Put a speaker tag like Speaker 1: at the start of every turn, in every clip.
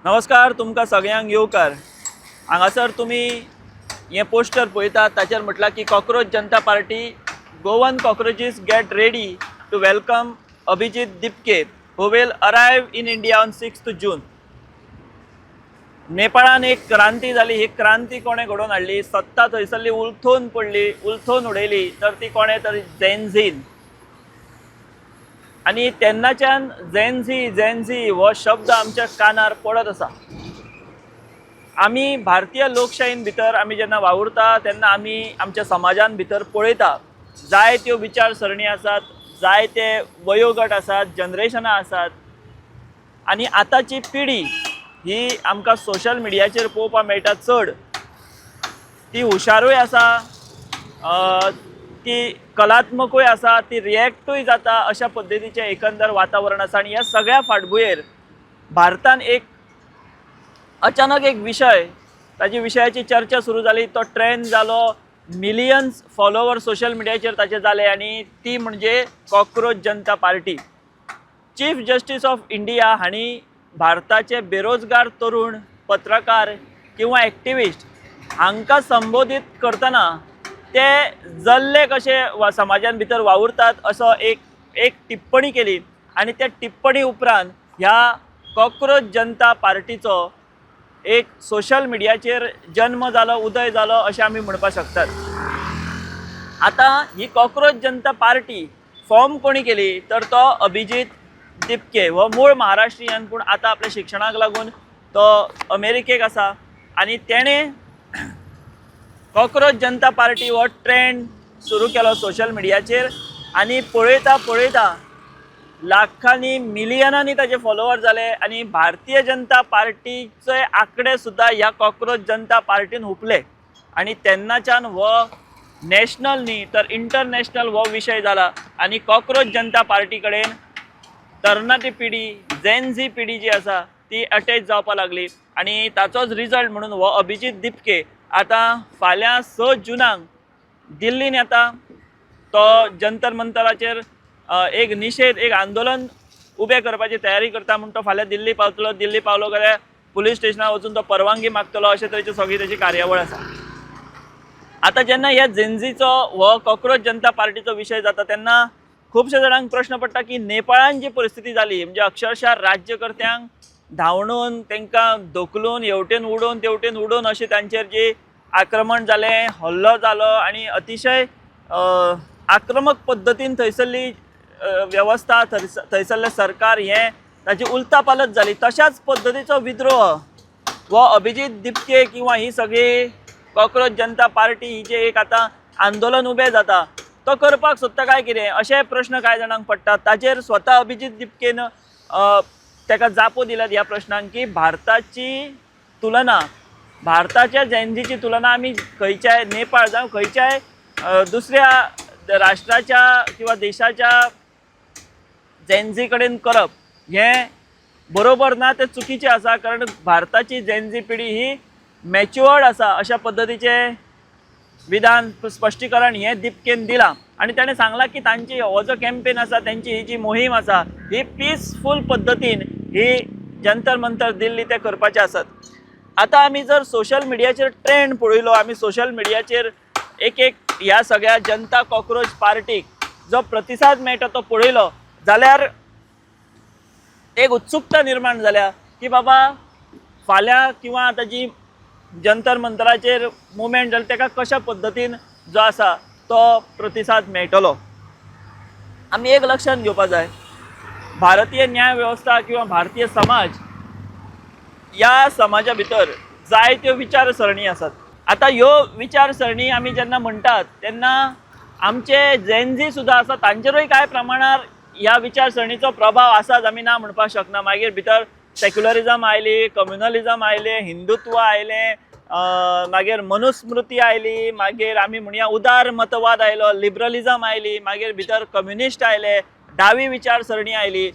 Speaker 1: नमस्कार तुमकां सगळ्यांक येवकार। हांगासर तुमी हे पोस्टर पळयतात ताचेर म्हटलां की Cockroach Janata Party Goan cockroaches get ready to welcome Abhijit Dipke who will arrive in India on 6th June. नेपाळान एक क्रांती जाली, ही क्रांती कोणे घडोवन हाडली? सत्ता थंयसरली उलथून पडली, उलथून उडयली, तर ती कोणे तरी जेन-झीन। आणि तेन्नाच्यान जेन-झी हो शब्द आमच्या कानार पडत आसा। आमी भारतीय लोकशायेन भितर आमी जेन्ना वावुरता तेन्ना आमी आमच्या समाजान भितर पळयता जायत्यो विचारसरणी आसात, जायते वयोगट आसात, जनरेशनां आसात। आनी आतांची पिढी ही आमकां सोशल मिडियाचेर पळोवपाक मेळटा चड। ती हुशारूय आसा, ती कलात्मकूय आसा, ती रिएक्टूय जाता, अशा पद्दतीचें एकंदर वातावरण आसा। आनी ह्या सगळ्या फाटभुंयेर भारतान एक अचानक एक विशय, ताची विशयाची चर्चा सुरू जाली, तो ट्रेंड जालो, मिलियन्स फॉलोवर सोशल मिडियाचेर ताचे जाले, आनी ती म्हणजे cockroach Janata party. Chief justice of India हांणी भारताचे बेरोजगार तरुण पत्रकार किंवा एक्टिविस्ट हांकां संबोधीत करतना ते जल्ले कशे समाजान भितर वावुरतात असो एक टिप्पणी केली। आनी त्या टिप्पणी उपरांत ह्या कॉक्रोच जनता पार्टीचो एक सोशल मिडियाचेर जन्म जालो, उदय जालो अशें आमी म्हणपाक शकतात। आतां ही कॉक्रोच जनता पार्टी फॉर्म कोणी केली तर तो अभिजीत दिपके हो मूळ महाराष्ट्रीयन, पूण आतां आपल्या शिक्षणाक लागून तो अमेरिकेक आसा। आनी तेणें कॉक्रोच जनता पार्टी हो ट्रेंड सुरू केलो सोशल मिडियाचेर। आनी पळयता पळयता लाखांनी मिलियनांनी ताचे फॉलोवर जाले। आनी भारतीय जनता पार्टीचे आंकडे सुद्दां ह्या कॉक्रोच जनता पार्टीन हुपले। आनी तेन्नाच्यान हो नॅशनल न्ही तर इंटरनॅशनल हो विशय जाला। आनी कॉक्रोच जनता पार्टी कडेन तरणाटी पिढी, जेन-झी पिढी जी आसा ती अटॅच जावपाक लागली। आनी ताचोच रिजल्ट म्हणून हो अभिजीत दिपके आतां फाल्यां 6 जूनाक दिल्लीन येता। तो जंतर मंतराचेर एक निशेध, एक आंदोलन उबें करपाची तयारी करता म्हणून तो फाल्यां दिल्ली पावतलो। दिल्ली पावलो जाल्यार पुलीस स्टेशनार वचून तो परवानगी मागतलो, अशे तरेची सगळी ताची कार्यावळ आसा। आतां जेन्ना ह्या जेन-झीचो हो कॉक्रोच जनता पार्टीचो विशय जाता तेन्ना खुबशे जाणांक प्रश्न पडटा की नेपाळान जी परिस्थिती जाली, म्हणजे अक्षरशः राज्यकर्त्यांक धांवणून, तांकां धोकलून, हेवटेन उडोवन तेवटेन उडोवन अशें तांचेर जी आक्रमण जालें, हल्लो जालो आनी अतिशय आक्रमक पद्दतीन थंयसरली वेवस्था, थंयसरलें सरकार हें ताची उलथापालत जाली। तशाच पद्दतीचो विद्रोह हो अभिजीत दिपके किंवा ही सगळी कॉक्रोच जनता पार्टी ही जे एक आतां आंदोलन उबें जाता तो करपाक सोदता काय कितें, अशे प्रश्न कांय जाणांक पडटात। ताचेर स्वता अभिजीत दिपकेन ताका जापो दिल्यात ह्या प्रश्नांक की भारताची तुलना, भारताच्या जेन-झीची तुलना आमी खंयच्याय नेपाळ जावं खंयच्याय दुसऱ्या राष्ट्राच्या किंवा देशाच्या जेन-झी कडेन करप हें बरोबर ना, तें चुकीचें आसा। कारण भारताची जेन-झी पिढी ही मॅच्युअर्ड आसा, अशा पद्दतीचें विधान, स्पश्टीकरण हें दिपकेन दिलां। आनी ताणें सांगलां की तांची हो जो कॅम्पेन आसा, तांची ही जी मोहीम आसा ही पीसफूल पद्दतीन ही जंतर मंतर दिल्ली ते करपाचे आसात। आतां आमी जर सोशल मिडियाचेर ट्रेंड पळयलो, आमी सोशल मिडियाचेर एक ह्या सगळ्या जनता कॉक्रोच पार्टीक जो प्रतिसाद मेळटा तो पळयलो जाल्यार एक उत्सुकता निर्माण जाल्या की बाबा फाल्यां किंवा आतां जी जंतर मंतराचेर मुवमेंट जाली ताका कशा पद्दतीन जो आसा तो प्रतिसाद मेळटलो। आमी एक लक्षांत घेवपाक जाय, भारतीय न्याय वेवस्था किंवा भारतीय समाज ह्या समाजा भितर जायत्यो विचारसरणी आसात। आतां ह्यो विचारसरणी आमी जेन्ना म्हणटात तेन्ना आमचे जेन-झी सुद्दां आसा, तांचेरूय कांय प्रमाणार ह्या विचारसरणीचो प्रभाव आसाच, आमी ना म्हणपाक शकना। मागीर भितर सेक्युलरिजम आयली, कम्युनलिजम आयलें, हिंदुत्व आयलें, मागीर मनुस्मृती आयली, मागीर आमी म्हणया उदार मतवाद आयलो, लिबरलिजम आयली, मागीर भितर कम्युनिस्ट आयले, दावी विचारसरणी आयली।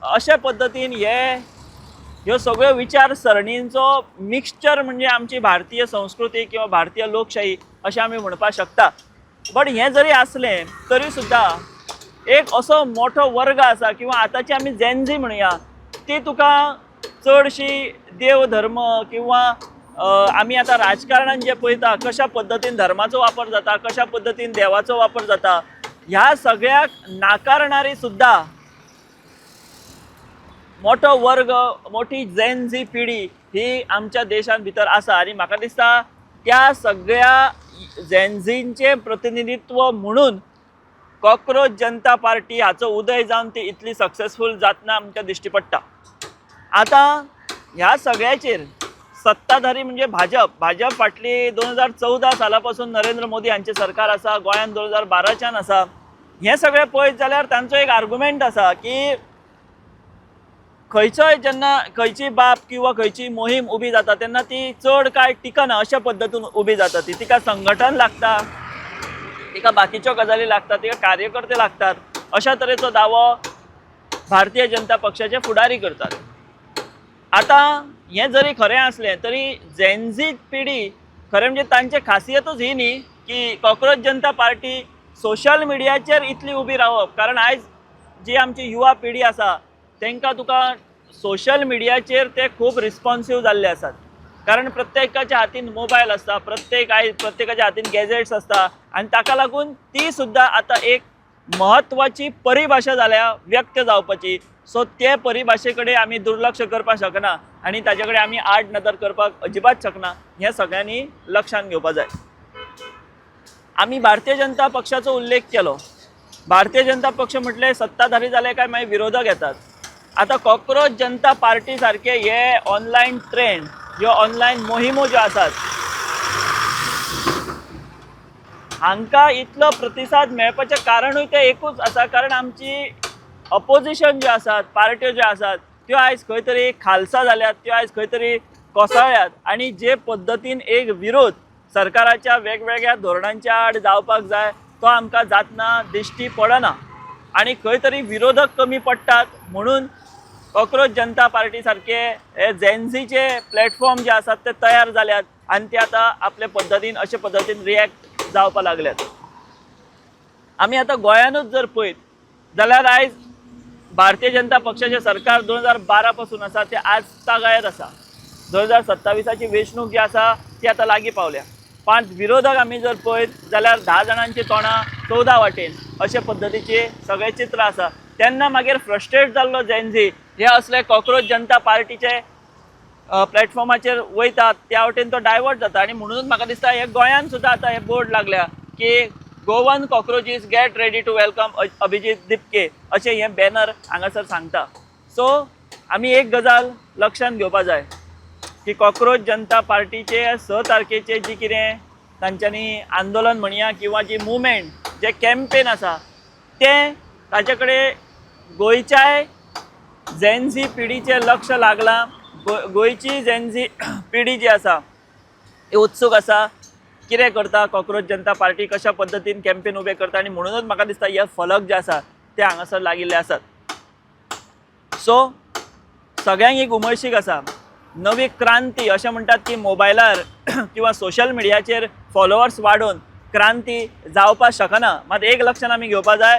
Speaker 1: अशे पद्दतीन ह्यो सगळ्यो विचारसरणींचो मिक्सचर म्हणजे आमची भारतीय संस्कृती किंवा भारतीय लोकशाही अशें आमी म्हणपाक शकता। बट हें जरी आसलें तरी सुद्दां एक असो मोठो वर्ग आसा किंवा आतांची आमी जेन-झी म्हणया ती तुका चडशी देव धर्म किंवा आमी आतां राजकारणान जे पळयता कशा पद्दतीन धर्माचो वापर जाता, कशा पद्दतीन देवाचो वापर जाता, ह्या सगळ्याक नाकारणारी सुद्धा मोठो वर्ग, मोठी जेन झी पिढी ही आमच्या देशान भितर आसा. आनी म्हाका दिसता त्या सगळ्या जेन झींचे प्रतिनिधित्व म्हणून कॉक्रोच जनता पार्टी हाचो उदय जावन ती इतली सक्सेसफूल जातना आमकां दिश्टी पडटा. आतां ह्या सगळ्याचेर सत्ताधारी म्हणजे भाजप फाटली 2014 साला पासून नरेंद्र मोदी हांचे सरकार आसा, गोंयान 2012च्यान आसा. हे सगळें पळयत जाल्यार तांचो एक आर्ग्युमेंट आसा की खंयचोय जेन्ना खंयची बाब किंवा खंयची मोहीम उबी जाता तेन्ना ती चड काळ टिकना अशा पद्दतीन उबी जाता. तिका संघटन लागता, तिका बाकीच्यो गजाली लागतात, तिका कार्यकर्ते लागतात. अशा तरेचो दावो भारतीय जनता पक्षाचे फुडारी करतात. आतां हें जरी खरें असलें तरी जेन झी पिढी खरें म्हणजे तांचे खासियतूच ही न्ही की कॉक्रोच जनता पार्टी सोशल मिडियाचेर इतली उबी रावप. कारण आयज जी आमची युवा पिढी आसा तांकां तुका सोशल मिडियाचेर ते खूब रिस्पॉन्सिव्ह जाल्ले आसात. कारण प्रत्येकाच्या हातीन मोबायल आसता, प्रत्येकाच्या हातीन गॅजेट्स आसता आनी ताका लागून ती सुद्दां आतां एक महत्वाची परिभाषा जाल्या व्यक्त जावपाची. सो ते परिभाशे कडेन आमी दुर्लक्ष करपाक शकना आनी ताजे कडेन आमी आड नदर करपाक अजिबात शकना. हें सगळ्यांनी लक्षांत घेवपाक जाय. आमी भारतीय जनता पक्षाचो उल्लेख केलो. भारतीय जनता पक्ष म्हटले सत्ताधारी जाले काय मागीर विरोधक येतात. आतां कॉक्रोच जनता पार्टी सारखे हे ऑनलायन ट्रेंड, ह्यो ऑनलायन मोहिमो ज्यो आसात हांकां इतलो प्रतिसाद मेळपाचें कारणूय तें एकूच आसा. कारण आमची अपोजिशन ज्यो आसात, पार्ट्यो ज्यो आसात त्यो आयज खंय तरी खालसा जाल्यात, त्यो आयज खंय तरी कोसळ्ळ्यात. आनी जे पद्दतीन एक विरोध सरकाराच्या वेगवेगळ्या धोरणांच्या आड जावपाक जाय तो आमकां जातना दिश्टी पडना. आनी खंय तरी विरोधक कमी पडटात म्हणून कॉक्रोच जनता पार्टी सारखे हे जेन झीचे प्लॅटफॉर्म जे आसात ते तयार जाल्यात आनी ते आतां आपले पद्दतीन अशे पद्दतीन रिएक्ट जावपाक लागल्यात. आमी आतां गोंयानूच जर पळयत जाल्यार आयज भारतीय जनता पक्षाचे सरकार 2012 पासून आसा ते आज तागायत आसा. 2027ची वेंचणूक जी आसा ती आतां लागीं पावल्या. 5 विरोधक आमी जर पळयत जाल्यार 10 जाणांची तोंडां 14 वाटेन अशे पद्दतीचे सगळे चित्र आसा. तेन्ना मागीर फ्रस्ट्रेट जाल्लो जेन झी हे असले कॉक्रोच जनता पार्टीचे प्लॅटफॉर्माचेर वयतात त्या वटेन तो डायवर्ट जाता. आनी म्हणूनच म्हाका दिसता हे गोंयान सुद्दां आतां हे बोर्ड लागल्या की Goan cockroaches get ready to welcome Abhijit Dipke अशें हें बॅनर हांगासर सांगता. सो आमी एक गजाल लक्षांत घेवपाक जाय की कॉक्रोच जनता पार्टीचे 6 तारखेचे जी कितें तांच्यांनी आंदोलन म्हणया किंवा जी मुवमेंट जे कॅम्पेन आसा तें ताचे कडेन गोंयच्याय जेन झी पिढीचें लक्ष लागलां. गोंयची जेन झी पिढी जी आसा ती उत्सूक आसा कितें करता कॉक्रोच जनता पार्टी कशा पद्दतीन कॅम्पेन उबें करता. आनी म्हणूनच म्हाका दिसता हे फलक जे आसा ते हांगासर लागिल्ले आसात. सो सगळ्यांक एक उमळशीक आसा नवी क्रांती अशें म्हणटात की मोबायलार किंवा सोशल मिडियाचेर फॉलोवर्स वाडोवन क्रांती जावपाक शकना. मात एक लक्षांत आमी घेवपाक जाय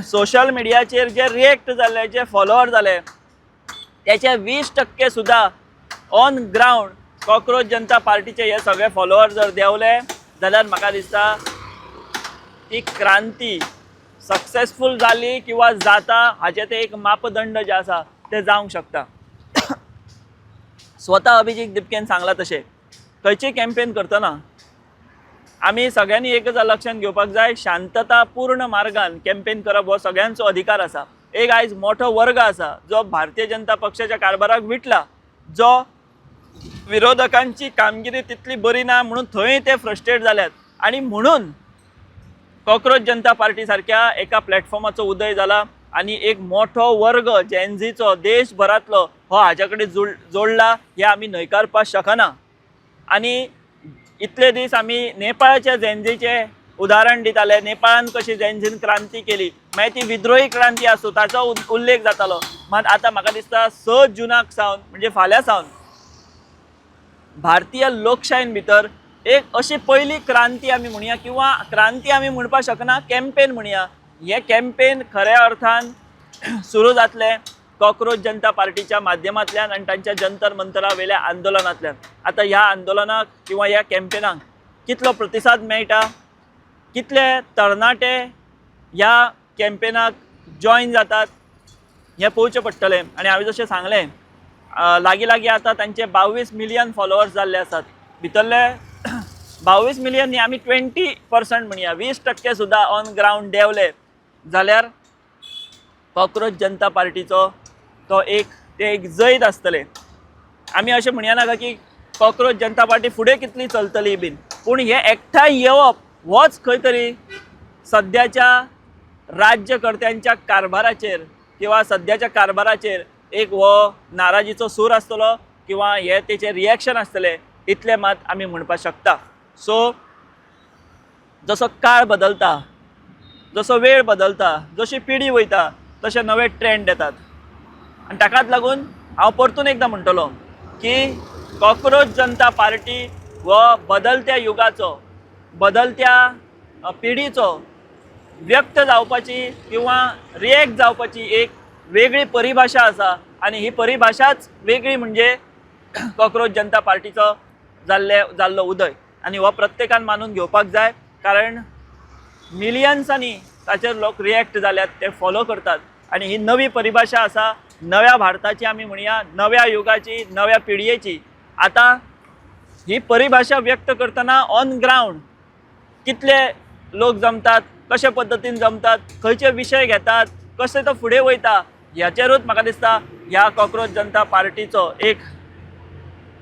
Speaker 1: सोशल मिडियाचेर जे रिएक्ट जाले, जे फॉलोवर जाले त्याचे 20% सुद्दां ऑन ग्राउंड कॉक्रोच जनता पार्टीचे हे सगळे फॉलोवर जर देंवले जाल्यार म्हाका दिसता ती क्रांती सक्सेसफूल जाली किंवा जाता हाचे ते एक मापदंड जे आसा ते जावंक शकता. स्वता अभिजीत दिपकेन सांगला तशें खंयची कॅम्पेन करतना आमी सगळ्यांनी एक गजाल लक्षांत घेवपाक जाय शांततापूर्ण मार्गान कॅम्पेन करप हो सगळ्यांचो अधिकार आसा. एक आयज मोठो वर्ग आसा जो भारतीय जनता पक्षाच्या कारभाराक विटला, जो विरोधकांची कामगिरी तितली बरी ना म्हणून थंय ते फ्रस्ट्रेट जाल्यात. आनी म्हणून कॉक्रोच जनता पार्टी सारख्या एका प्लॅटफॉर्माचो उदय जाला आनी एक मोठो वर्ग जेन झीचो देशभरांतलो हो हाच्या कडेन जोडला हे आमी न्हयकारपाक शकना. आनी इतले दीस आमी नेपाळाच्या जेन झीचे उदाहरण दिताले. नेपाळान कशी जेन झीन क्रांती केली, मागीर ती विद्रोही क्रांती आसूं ताचो उल्लेख जातालो. मात आतां म्हाका दिसता 6 जुनाक सावन म्हणजे फाल्यां सावन भारतीय लोकशायेन भितर एक अशी पयली क्रांती आमी म्हणया किंवा क्रांती आमी म्हणपाक शकना कॅम्पेन म्हणया. हे कॅम्पेन खऱ्या अर्थान सुरू जातले. कॉक्रोच जनता पार्टीच्या माध्यमांतल्यान आनी तांच्या जंतर मंतरा वयल्या आंदोलनांतल्यान आतां ह्या आंदोलनाक किंवा ह्या कॅम्पेनाक कितलो प्रतिसाद मेळटा, कितले तरणाटे ह्या कॅम्पेनाक जॉयन जातात हें पळोवचें पडटलें. आनी हांवें जशें सांगलें लागीं लागीं आतां तांचे 22 मिलियन फॉलोवर्स जाल्ले आसात. भितरले 22 मिलियन न्ही, आमी 20% म्हणया, 20% सुद्दां ऑन ग्रावंड देंवले जाल्यार कॉक्रोच जनता पार्टीचो ते एक जैत आसतलें. आमी अशें म्हणया नाका की कॉक्रोच जनता पार्टी फुडें कितली चलतली बीन, पूण हे एकठांय येवप होच खंय तरी सद्याच्या राज्यकर्त्यांच्या कारभाराचेर किंवा सद्याच्या कारभाराचेर एक हो नाराजीचो सूर आसतलो किंवा हे तेचे रिएक्शन आसतलें, इतलें मात आमी म्हणपाक शकता. सो जसो काळ बदलता, जसो वेळ बदलता, जशी पिढी वयता तशे नवे ट्रेंड येतात. आनी ताकाच लागून हांव परतून एकदां म्हणटलो की कॉक्रोच जनता पार्टी हो बदलत्या युगाचो, बदलत्या पिढीचो व्यक्त जावपाची किंवा रिएक्ट जावपाची एक वेगळी परिभाषा आसा. आनी ही परिभाषाच वेगळी म्हणजे कॉक्रोच जनता पार्टीचो जाल्लो उदय. आनी हो प्रत्येकान मानून घेवपाक जाय, कारण मिलियन्सांनी ताचेर लोक रिएक्ट जाल्यात, ते फॉलो करतात. आनी ही नवी परिभाषा आसा नव्या भारताची, आमी म्हणया नव्या युगाची, नव्या पिळयेची. आतां ही परिभाषा व्यक्त करतना ऑन ग्रावंड कितले लोक जमतात, कशे पद्दतीन जमतात, खंयचे विशय घेतात, कशे तो फुडें वयता, ह्याचेरूच म्हाका दिसता ह्या कॉक्रोच जनता पार्टीचो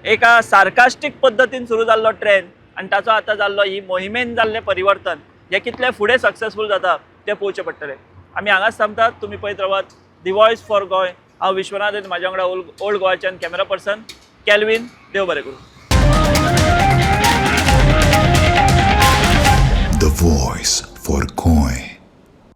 Speaker 1: एका सार्कास्टीक पद्दतीन सुरू जाल्लो ट्रेंड आनी ताचो आतां जाल्लो ही मोहिमेन जाल्लें परिवर्तन हे कितले फुडें सक्सेसफूल जाता तें पळोवचें पडटलें. आमी हांगाच थांबतात. तुमी पळयत रावात दी वॉयस फॉर गोंय. हांव विश्वनाथ, म्हाज्या वांगडा ओल्ड गोवाच्यान कॅमेरा पर्सन कॅल्विन. देव बरें करूं.
Speaker 2: The Voice.